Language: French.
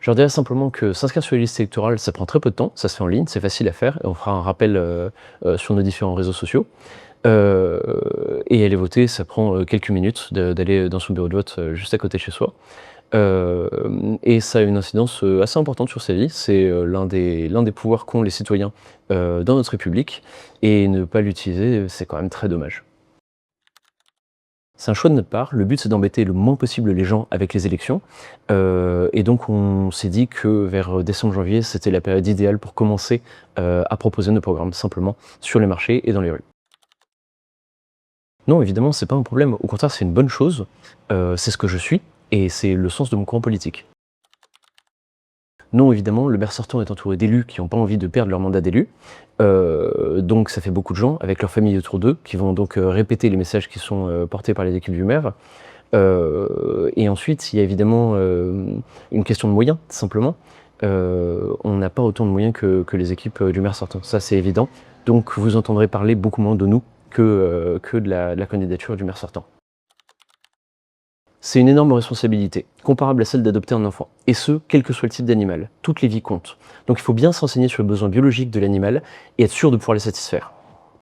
Je leur dirais simplement que s'inscrire sur les listes électorales, ça prend très peu de temps, ça se fait en ligne, c'est facile à faire et on fera un rappel, sur nos différents réseaux sociaux. Et aller voter, ça prend, quelques minutes d'aller dans son bureau de vote, juste à côté de chez soi. Et ça a une incidence, assez importante sur sa vie. C'est, l'un des pouvoirs qu'ont les citoyens, dans notre République et ne pas l'utiliser, c'est quand même très dommage. C'est un choix de notre part. Le but, c'est d'embêter le moins possible les gens avec les élections. Et donc on s'est dit que vers décembre-janvier, c'était la période idéale pour commencer, à proposer nos programmes simplement sur les marchés et dans les rues. Non, évidemment, c'est pas un problème. Au contraire, c'est une bonne chose. C'est ce que je suis et c'est le sens de mon courant politique. Non, évidemment, le maire sortant est entouré d'élus qui n'ont pas envie de perdre leur mandat d'élu. Donc ça fait beaucoup de gens avec leur famille autour d'eux qui vont donc, répéter les messages qui sont, portés par les équipes du maire. Et ensuite, il y a évidemment, une question de moyens, tout simplement. On n'a pas autant de moyens que les équipes, du maire sortant, ça c'est évident. Donc vous entendrez parler beaucoup moins de nous que de la candidature du maire sortant. C'est une énorme responsabilité, comparable à celle d'adopter un enfant, et ce, quel que soit le type d'animal. Toutes les vies comptent. Donc il faut bien s'enseigner sur les besoins biologiques de l'animal et être sûr de pouvoir les satisfaire.